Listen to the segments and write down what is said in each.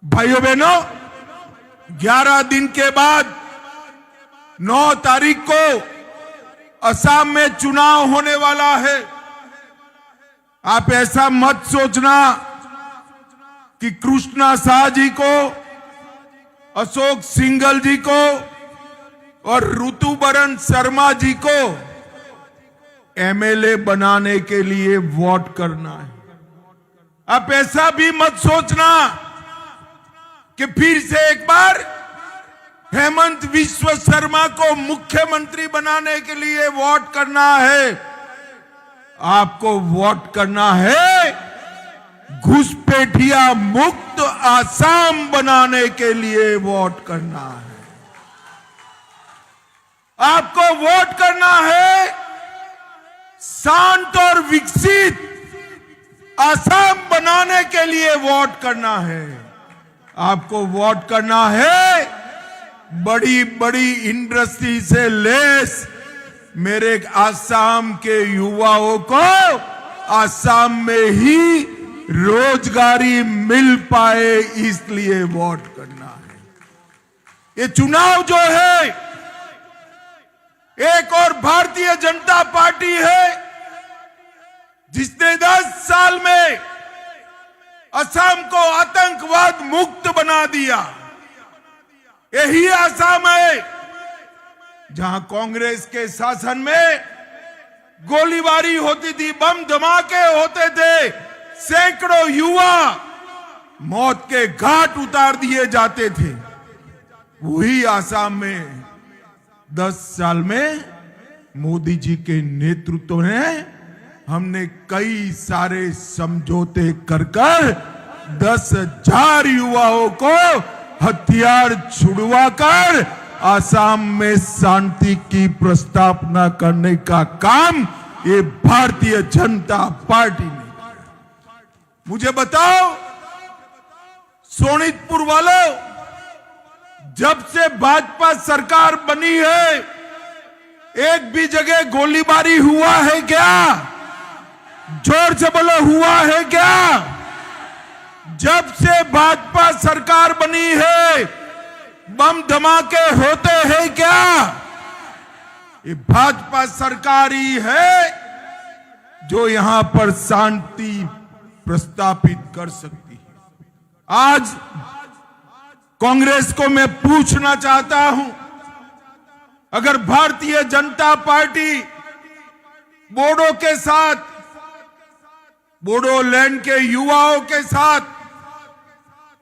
भाइयों बहनों, 11 दिन के बाद 9 तारीख को असम में चुनाव होने वाला है। आप ऐसा मत सोचना कि कृष्णा शाह जी को, अशोक सिंघल जी को और ऋतुबरन शर्मा जी को एमएलए बनाने के लिए वोट करना है। आप ऐसा भी मत सोचना कि फिर से एक बार हेमंत बिस्वा शर्मा को मुख्यमंत्री बनाने के लिए वोट करना है। आपको वोट करना है घुसपैठिया मुक्त आसाम बनाने के लिए वोट करना है। आपको वोट करना है शांत और विकसित आसाम बनाने के लिए वोट करना है। आपको वोट करना है बड़ी बड़ी इंडस्ट्री से लेस मेरे आसाम के युवाओं को आसाम में ही रोजगारी मिल पाए, इसलिए वोट करना है। ये चुनाव जो है एक और भारतीय जनता पार्टी है जिसने 10 साल में असम को आतंकवाद मुक्त बना दिया। यही असम है जहां कांग्रेस के शासन में गोलीबारी होती थी, बम धमाके होते थे, सैकड़ों युवा मौत के घाट उतार दिए जाते थे। वही असम में 10 साल में मोदी जी के नेतृत्व में हमने कई सारे समझौते कर 10,000 युवाओं को हथियार छुड़वाकर आसाम में शांति की प्रस्तावना करने का काम ये भारतीय जनता पार्टी ने किया। मुझे बताओ सोनितपुर वालों, जब से भाजपा सरकार बनी है एक भी जगह गोलीबारी हुआ है क्या? जोर से बोलो, हुआ है क्या? जब से भाजपा सरकार बनी है बम धमाके होते हैं क्या? ये भाजपा सरकार ही है जो यहां पर शांति प्रस्तापित कर सकती है। आज कांग्रेस को मैं पूछना चाहता हूं, अगर भारतीय जनता पार्टी बोडो के साथ, बोडोलैंड के युवाओं के साथ,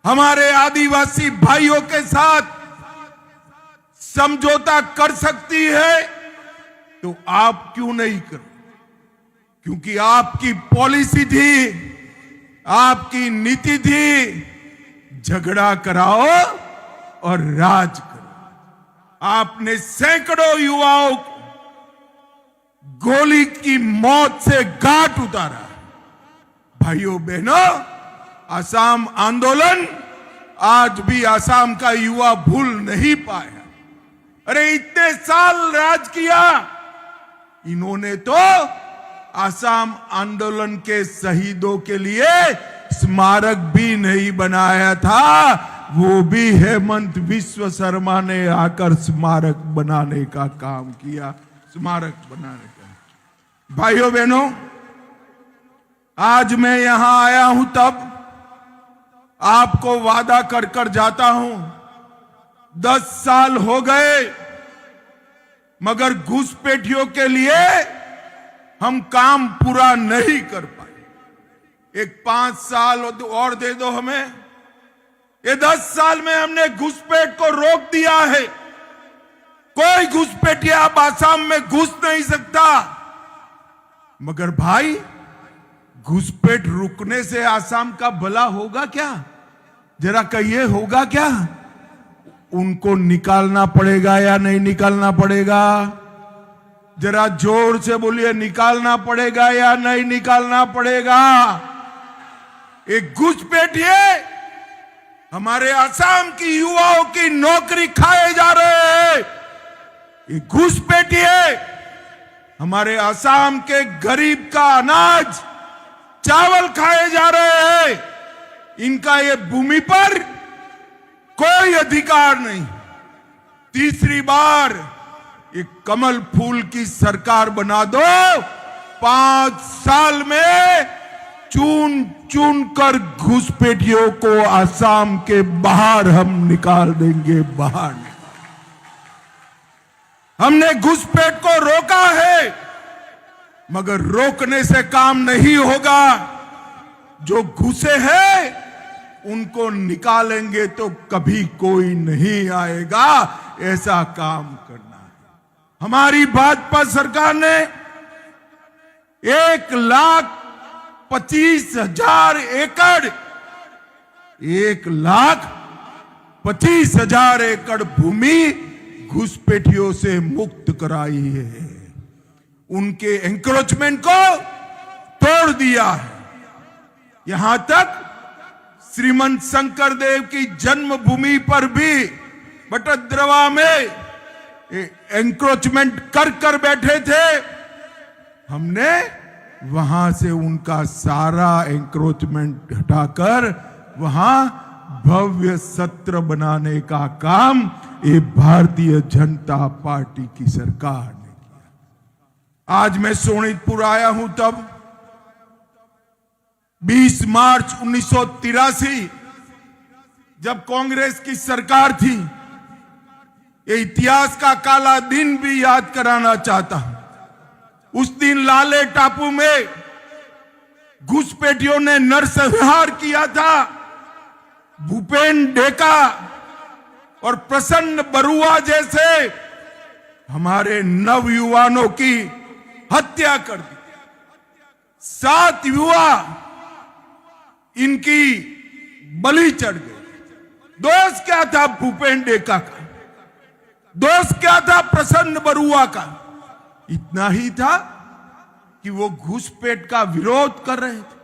हमारे आदिवासी भाइयों के साथ समझौता कर सकती है तो आप क्यों नहीं कर? क्योंकि आपकी पॉलिसी थी, आपकी नीति थी, झगड़ा कराओ और राज करो। आपने सैकड़ों युवाओं को गोली की मौत से घाट उतारा। भाइयों बहनों, असम आंदोलन आज भी असम का युवा भूल नहीं पाया। अरे इतने साल राज किया, इन्होंने तो असम आंदोलन के शहीदों के लिए स्मारक भी नहीं बनाया था, वो भी हेमंत बिस्वा शर्मा ने आकर स्मारक बनाने का काम किया। स्मारक बनाने का। भाइयों बहनों, आज मैं यहां आया हूं तब आपको वादा कर कर जाता हूं। 10 साल हो गए मगर घुसपैठियों के लिए हम काम पूरा नहीं कर पाए। एक 5 साल और दे दो हमें। ये 10 साल में हमने घुसपैठ को रोक दिया है। कोई घुसपैठिया अब आसाम में घुस नहीं सकता। मगर भाई, घुसपैठ रुकने से आसाम का भला होगा क्या? जरा कहिए, होगा क्या? उनको निकालना पड़ेगा या नहीं निकालना पड़ेगा? जरा जोर से बोलिए, निकालना पड़ेगा या नहीं निकालना पड़ेगा? एक घुसपैठिए हमारे आसाम की युवाओं की नौकरी खाए जा रहे हैं। एक घुसपैठिए हमारे आसाम के गरीब का अनाज, चावल खाए जा रहे हैं। इनका ये भूमि पर कोई अधिकार नहीं। तीसरी बार एक कमल फूल की सरकार बना दो, 5 साल में चुन चुन कर घुसपैठियों को आसाम के बाहर हम निकाल देंगे, बाहर। हमने घुसपैठ को रोका है, मगर रोकने से काम नहीं होगा। जो घुसे हैं उनको निकालेंगे तो कभी कोई नहीं आएगा। ऐसा काम करना है। हमारी भाजपा सरकार ने 1,25,000 एकड़ 1,25,000 एकड़ भूमि घुसपैठियों से मुक्त कराई है। उनके एंक्रोचमेंट को तोड़ दिया है। यहां तक श्रीमंत शंकर देव की जन्मभूमि पर भी बटद्रवा में एंक्रोचमेंट कर कर बैठे थे। हमने वहां से उनका सारा एंक्रोचमेंट हटाकर वहां भव्य सत्र बनाने का काम ये भारतीय जनता पार्टी की सरकार ने किया। आज मैं सोनितपुर आया हूं तब 20 मार्च 1983 जब कांग्रेस की सरकार थी। ये इतिहास का काला दिन भी याद कराना चाहता हूं। उस दिन लाले टापू में घुसपैठियों ने नरसंहार किया था। भूपेन डेका और प्रसन्न बरुआ जैसे हमारे नवयुवानों की हत्या कर दी। 7 युवा इनकी बलि चढ़ गए। दोष क्या था भूपेन डेका का? दोष क्या था प्रसन्न बरुआ का? इतना ही था कि वो घुसपैठ का विरोध कर रहे थे,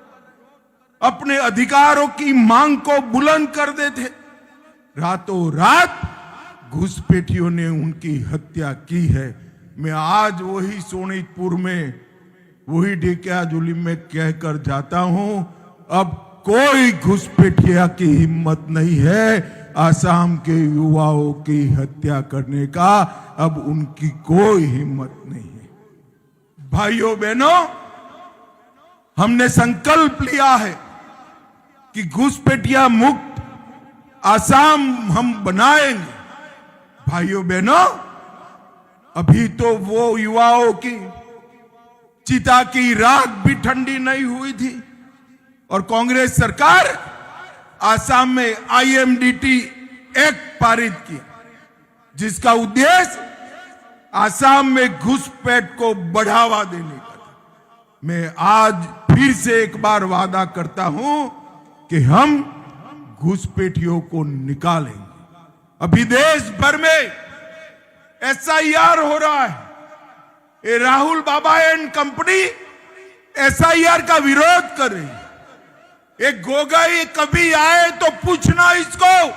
अपने अधिकारों की मांग को बुलंद कर देते। रातों रात घुसपैठियों ने उनकी हत्या की है। मैं आज वही सोनितपुर में, वही ढेकियाजुली में कहकर जाता हूं, अब कोई घुसपैठिया की हिम्मत नहीं है आसाम के युवाओं की हत्या करने का। अब उनकी कोई हिम्मत नहीं है। भाइयों बहनों, हमने संकल्प लिया है कि घुसपैठिया मुक्त आसाम हम बनाएंगे। भाइयों बहनों, अभी तो वो युवाओं की चिता की राख भी ठंडी नहीं हुई थी और कांग्रेस सरकार आसाम में IMDT एक्ट पारित किया, जिसका उद्देश्य आसाम में घुसपैठ को बढ़ावा देने का था। मैं आज फिर से एक बार वादा करता हूं कि हम घुसपैठियों को निकालेंगे। अभी देश भर में SIR हो रहा है। ये राहुल बाबा एंड कंपनी SIR का विरोध कर रही है। एक गोगाई कभी आए तो पूछना इसको,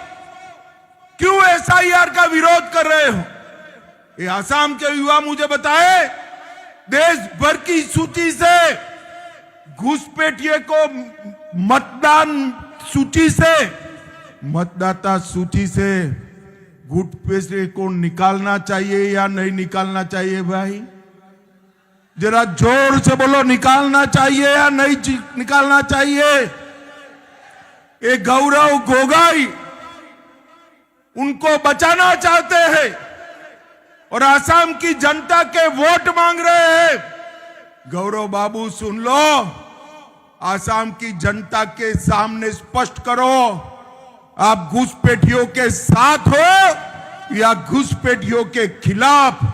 क्यों SIR का विरोध कर रहे हो? ये आसाम के युवा मुझे बताए, देश भर की सूची से घुसपैठिए को मतदान सूची से, मतदाता सूची से घुसपैठिए को निकालना चाहिए या नहीं निकालना चाहिए? भाई जरा जोर से बोलो, निकालना चाहिए या नहीं निकालना चाहिए? ये गौरव गोगाई उनको बचाना चाहते हैं और आसाम की जनता के वोट मांग रहे हैं। गौरव बाबू सुन लो, आसाम की जनता के सामने स्पष्ट करो, आप घुसपैठियों के साथ हो या घुसपैठियों के खिलाफ।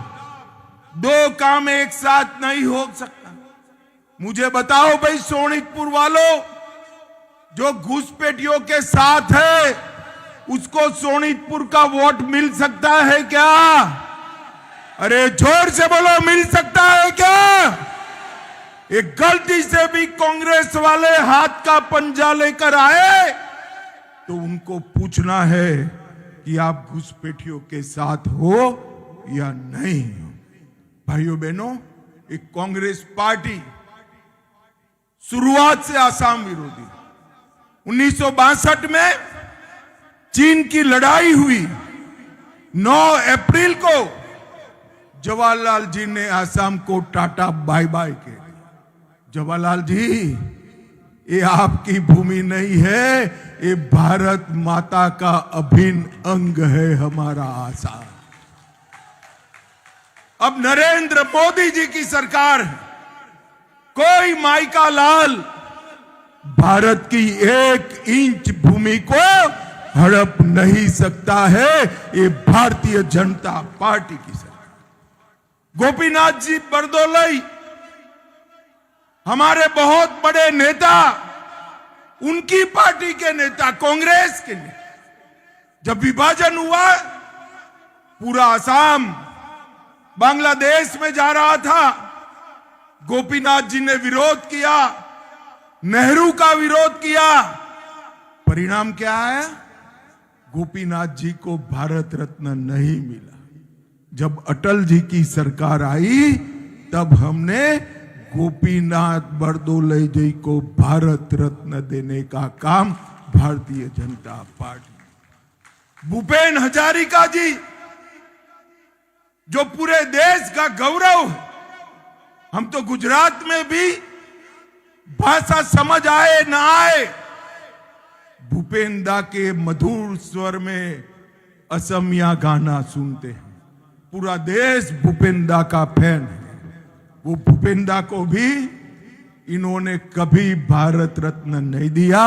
दो काम एक साथ नहीं हो सकता। मुझे बताओ भाई सोनितपुर वालों, जो घुसपैठियों के साथ है उसको सोनितपुर का वोट मिल सकता है क्या? अरे जोर से बोलो, मिल सकता है क्या? एक गलती से भी कांग्रेस वाले हाथ का पंजा लेकर आए तो उनको पूछना है कि आप घुसपैठियों के साथ हो या नहीं हो। भाइयों बहनों, एक कांग्रेस पार्टी शुरुआत से आसाम विरोधी। 1962 में चीन की लड़ाई हुई 9 अप्रैल को जवाहरलाल जी ने आसाम को टाटा बाय बाय कह दिया। जवाहरलाल जी, ये आपकी भूमि नहीं है, ये भारत माता का अभिन्न अंग है हमारा आसाम। अब नरेंद्र मोदी जी की सरकार है। कोई माई का लाल भारत की 1 इंच भूमि को हड़प नहीं सकता है। ये भारतीय जनता पार्टी की सरकार। गोपीनाथ जी बरदोलई हमारे बहुत बड़े नेता, उनकी पार्टी के नेता, कांग्रेस के नेता, जब विभाजन हुआ पूरा असम बांग्लादेश में जा रहा था, गोपीनाथ जी ने विरोध किया, नेहरू का विरोध किया। परिणाम क्या आया? गोपीनाथ जी को भारत रत्न नहीं मिला। जब अटल जी की सरकार आई तब हमने गोपीनाथ बरदोलई जी को भारत रत्न देने का काम भारतीय जनता पार्टी। भूपेन हजारिका जी जो पूरे देश का गौरव है, हम तो गुजरात में भी भाषा समझ आए ना आए, भूपेन दा के मधुर स्वर में असमिया गाना सुनते हैं। पूरा देश भूपेन दा का फैन है। वो भूपेन दा को भी इन्होंने कभी भारत रत्न नहीं दिया।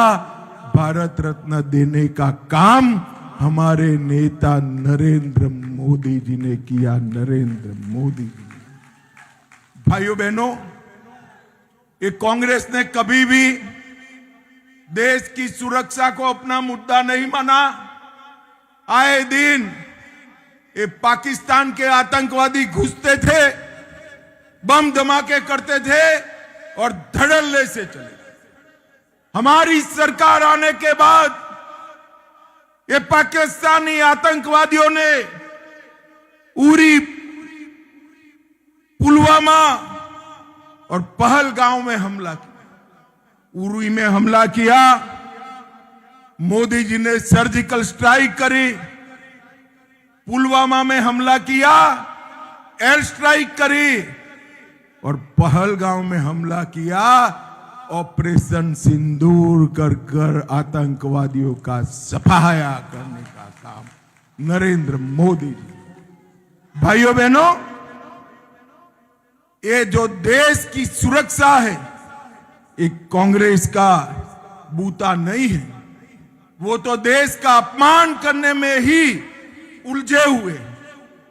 भारत रत्न देने का काम हमारे नेता नरेंद्र मोदी जी ने किया। नरेंद्र मोदी जी ने। भाइयों बहनों, ये कांग्रेस ने कभी भी देश की सुरक्षा को अपना मुद्दा नहीं माना। आए दिन ये पाकिस्तान के आतंकवादी घुसते थे, बम धमाके करते थे और धड़ल्ले से चले गए। हमारी सरकार आने के बाद ये पाकिस्तानी आतंकवादियों ने उरी, पुलवामा और पहलगांव में हमला किया। उरी में हमला किया, मोदी जी ने सर्जिकल स्ट्राइक करी। पुलवामा में हमला किया, एयर स्ट्राइक करी और पहलगांव में हमला किया। ऑपरेशन सिंदूर कर कर आतंकवादियों का सफाया करने का काम नरेंद्र मोदी जी। भाइयों बहनों, ये जो देश की सुरक्षा है, एक कांग्रेस का बूता नहीं है। वो तो देश का अपमान करने में ही उलझे हुए।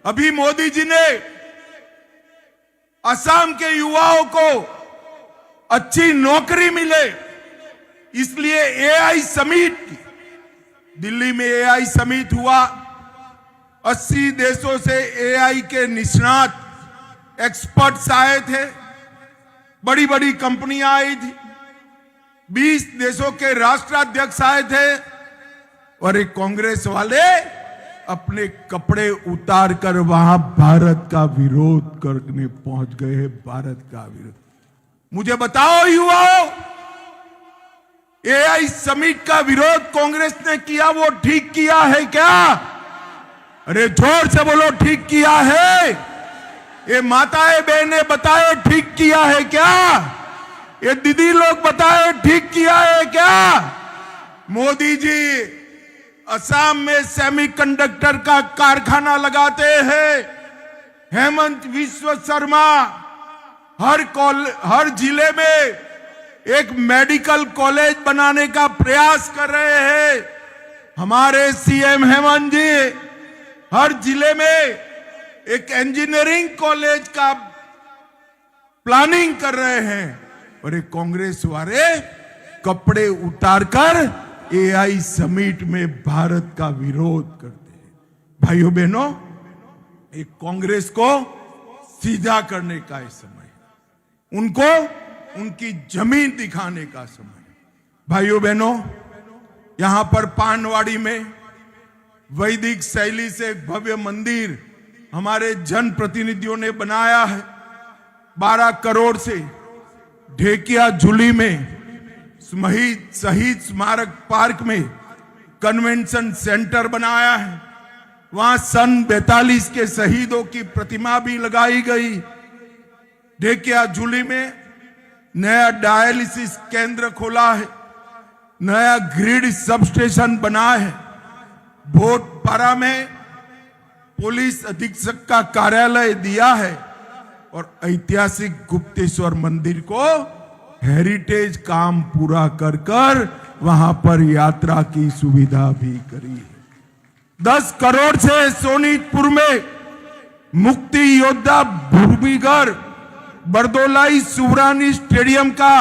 अभी मोदी जी ने असम के युवाओं को अच्छी नौकरी मिले इसलिए एआई समिट की, दिल्ली में एआई समिट हुआ। 80 देशों से एआई के निष्णात एक्सपर्ट्स आए थे, बड़ी बड़ी कंपनियां आई थी, 20 देशों के राष्ट्राध्यक्ष आए थे और एक कांग्रेस वाले अपने कपड़े उतार कर वहां भारत का विरोध करने पहुंच गए हैं। भारत का विरोध। मुझे बताओ युवाओं, एआई समिट का विरोध कांग्रेस ने किया, वो ठीक किया है क्या? अरे जोर से बोलो, ठीक किया है? ये माताएं बहनें बताए, ठीक किया है क्या? ये दीदी लोग बताए, ठीक किया है क्या? मोदी जी असम में सेमीकंडक्टर का कारखाना लगाते हैं। हेमंत विश्व शर्मा हर जिले में एक मेडिकल कॉलेज बनाने का प्रयास कर रहे हैं। हमारे सीएम हेमंत जी हर जिले में एक इंजीनियरिंग कॉलेज का प्लानिंग कर रहे हैं और एक कांग्रेस वाले कपड़े उतारकर एआई समिट में भारत का विरोध करते हैं। भाइयों बहनों, एक कांग्रेस को सीधा करने का समय, उनको उनकी जमीन दिखाने का समय। भाइयों बहनों, यहां पर पानवाड़ी में वैदिक शैली से एक भव्य मंदिर हमारे जनप्रतिनिधियों ने बनाया है। 12 करोड़ से ढेकिया झुली में शहीद स्मारक पार्क में कन्वेंशन सेंटर बनाया है, वहां सन 42 के शहीदों की प्रतिमा भी लगाई गई। ढेकियाजुली में नया डायलिसिस केंद्र खोला है, नया ग्रिड सब स्टेशन बना है। भोटपारा में पुलिस अधीक्षक का कार्यालय दिया है और ऐतिहासिक गुप्तेश्वर मंदिर को हेरिटेज काम पूरा कर कर वहां पर यात्रा की सुविधा भी करी है। 10 करोड़ से सोनीतपुर में मुक्ति योद्धा भूमिगढ़ बरदोलाई सुब्रानी स्टेडियम का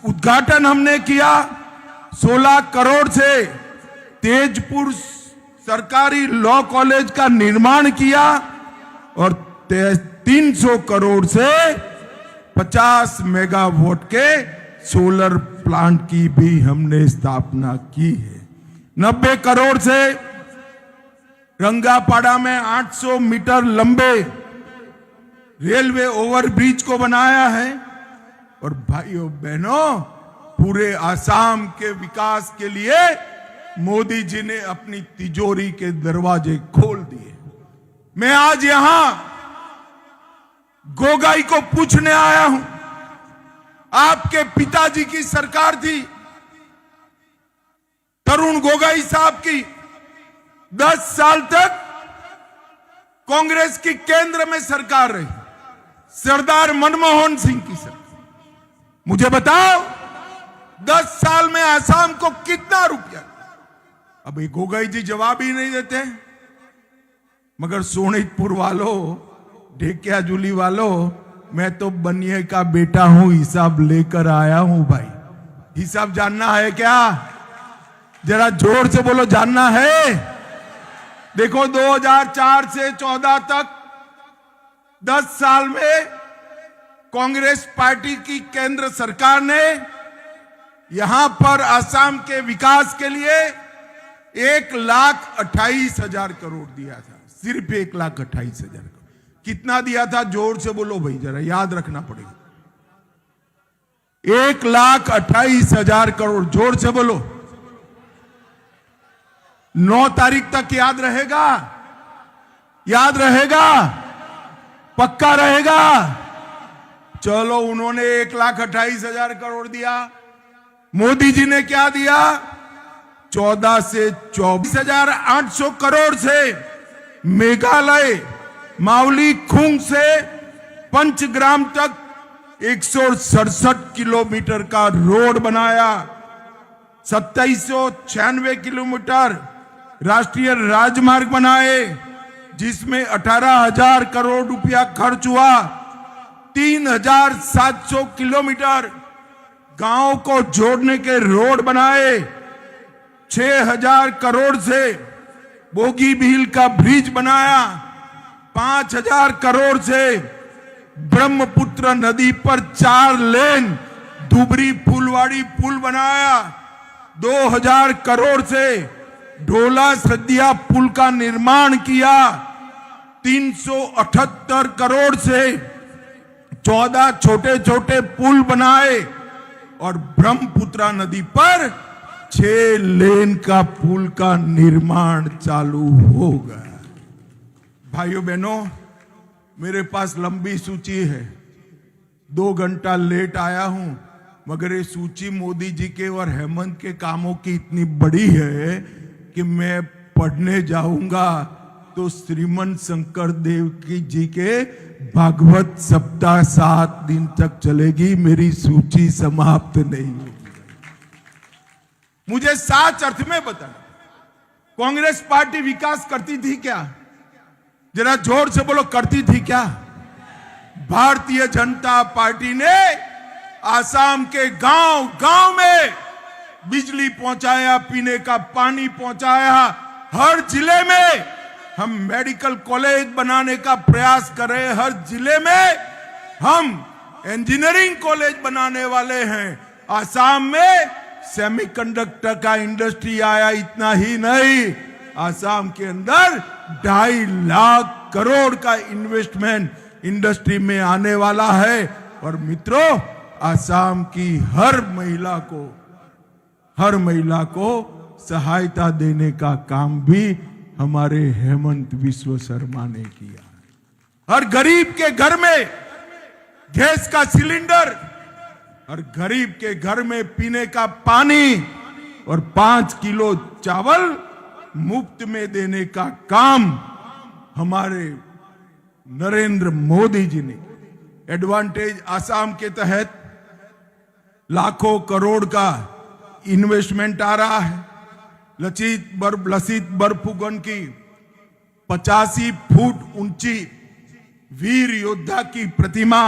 उद्घाटन हमने किया। 16 करोड़ से तेजपुर सरकारी लॉ कॉलेज का निर्माण किया और 300 करोड़ से 50 मेगावाट के सोलर प्लांट की भी हमने स्थापना की है। 90 करोड़ से रंगापाड़ा में 800 मीटर लंबे रेलवे ओवरब्रिज को बनाया है। और भाइयों बहनों, पूरे आसाम के विकास के लिए मोदी जी ने अपनी तिजोरी के दरवाजे खोल दिए। मैं आज यहां गोगाई को पूछने आया हूं, आपके पिताजी की सरकार थी, तरुण गोगाई साहब की, 10 साल तक कांग्रेस की केंद्र में सरकार रही, सरदार मनमोहन सिंह की सरकार। मुझे बताओ 10 साल में आसाम को कितना रुपया? अब ये गोगाई जी जवाब ही नहीं देते। मगर सोनीतपुर वालों, ढेकियाजुली वालों, मैं तो बनिए का बेटा हूं, हिसाब लेकर आया हूं भाई। हिसाब जानना है क्या? जरा जोर से बोलो, जानना है? देखो 2004 से 14 तक 10 साल में कांग्रेस पार्टी की केंद्र सरकार ने यहां पर आसाम के विकास के लिए 1,28,000 करोड़ दिया था। सिर्फ 1,28,000 करोड़। कितना दिया था? जोर से बोलो भाई, जरा याद रखना पड़ेगा। 1,28,000 करोड़। जोर से बोलो। 9 तारीख तक याद रहेगा? याद रहेगा? पक्का रहेगा? चलो, उन्होंने 1,28,000 करोड़ दिया। मोदी जी ने क्या दिया? 14 से 24,800 करोड़ से मेघालय मावली खुंग से पंचग्राम तक 167 किलोमीटर का रोड बनाया। 2796 किलोमीटर राष्ट्रीय राजमार्ग बनाए, जिसमें 18,000 करोड़ रुपया खर्च हुआ। 3,700 किलोमीटर गांव को जोड़ने के रोड बनाए। 6,000 करोड़ से बोगीबील का ब्रिज बनाया। 5,000 करोड़ से ब्रह्मपुत्र नदी पर 4 लेन धुबरी फुलवाड़ी पुल बनाया। 2,000 करोड़ से ढोला सदिया पुल का निर्माण किया। 378 करोड़ से 14 छोटे छोटे पुल बनाए और ब्रह्मपुत्र नदी पर 6 लेन का पुल का निर्माण चालू हो गया। भाइयों बहनों, मेरे पास लंबी सूची है। 2 घंटा लेट आया हूं, मगर ये सूची मोदी जी के और हेमंत के कामों की इतनी बड़ी है कि मैं पढ़ने जाऊंगा तो श्रीमन शंकर देव जी के भागवत सप्ताह 7 दिन तक चलेगी, मेरी सूची समाप्त नहीं होगी। मुझे सच अर्थ में बताना, कांग्रेस पार्टी विकास करती थी क्या? जरा जोर से बोलो, करती थी क्या? भारतीय जनता पार्टी ने आसाम के गांव गांव में बिजली पहुंचाया, पीने का पानी पहुंचाया। हर जिले में हम मेडिकल कॉलेज बनाने का प्रयास कर रहे हैं। हर जिले में हम इंजीनियरिंग कॉलेज बनाने वाले हैं। आसाम में सेमीकंडक्टर का इंडस्ट्री आया। इतना ही नहीं, आसाम के अंदर 2.5 लाख करोड़ का इन्वेस्टमेंट इंडस्ट्री में आने वाला है। और मित्रों, आसाम की हर महिला को सहायता देने का काम भी हमारे हेमंत विश्व शर्मा ने किया। हर गरीब के घर में गैस का सिलेंडर, हर गरीब के घर में पीने का पानी और 5 किलो चावल मुफ्त में देने का काम हमारे नरेंद्र मोदी जी ने। एडवांटेज आसाम के तहत लाखों करोड़ का इन्वेस्टमेंट आ रहा है। लचित बर्फुगन की 85 फुट ऊंची वीर योद्धा की प्रतिमा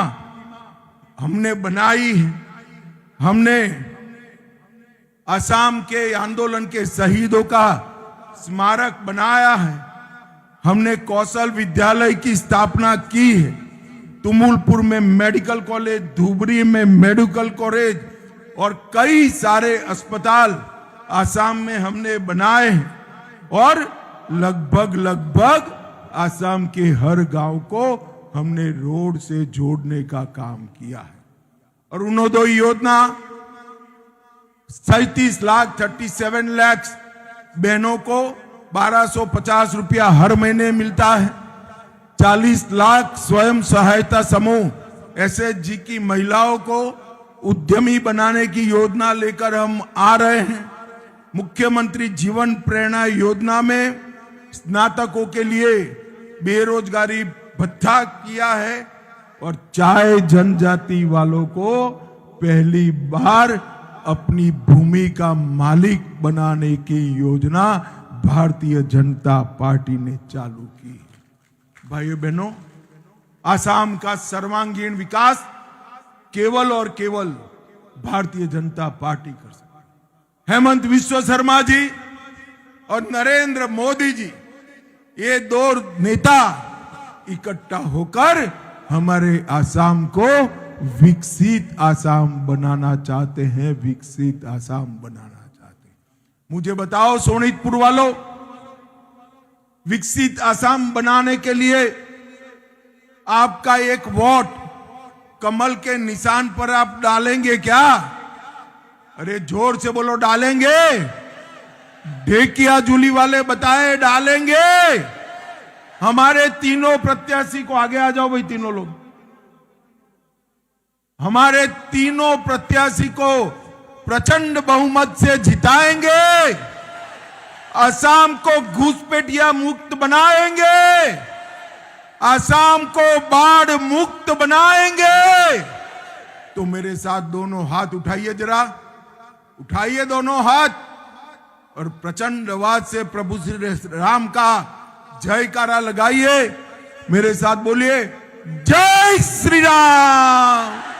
हमने बनाई है। हमने असम के आंदोलन के शहीदों का स्मारक बनाया है। हमने कौशल विद्यालय की स्थापना की है। तुमुलपुर में मेडिकल कॉलेज, धुबरी में मेडिकल कॉलेज और कई सारे अस्पताल असम में हमने बनाए हैं और लगभग असम के हर गांव को हमने रोड से जोड़ने का काम किया है। और अरुणोदय योजना 37 लाख 37 लाख बहनों को 1250 रुपया हर महीने मिलता है। 40 लाख स्वयं सहायता समूह एसएचजी की महिलाओं को उद्यमी बनाने की योजना लेकर हम आ रहे हैं। मुख्यमंत्री जीवन प्रेरणा योजना में स्नातकों के लिए बेरोजगारी भत्ता किया है और चाय जनजाति वालों को पहली बार अपनी भूमि का मालिक बनाने की योजना भारतीय जनता पार्टी ने चालू की। भाइयों बहनों, असम का सर्वांगीण विकास केवल और केवल भारतीय जनता पार्टी कर सकती है। हेमंत विश्व शर्मा जी और नरेंद्र मोदी जी, ये दो नेता इकट्ठा होकर हमारे असम को विकसित असम बनाना चाहते हैं, विकसित असम बनाना चाहते हैं। मुझे बताओ सोनितपुर वालों, विकसित असम बनाने के लिए आपका एक वोट कमल के निशान पर आप डालेंगे क्या? अरे जोर से बोलो, डालेंगे? ढेकिया जुली वाले बताए डालेंगे। हमारे तीनों प्रत्याशी को, आगे आ जाओ भाई तीनों लोग, हमारे तीनों प्रत्याशी को प्रचंड बहुमत से जिताएंगे। असम को घुसपैठिया मुक्त बनाएंगे, असम को बाढ़ मुक्त बनाएंगे। तो मेरे साथ दोनों हाथ उठाइए, जरा उठाइए दोनों हाथ और प्रचंड आवाज से प्रभु श्री राम का जयकारा लगाइए। मेरे साथ बोलिए, जय श्री राम।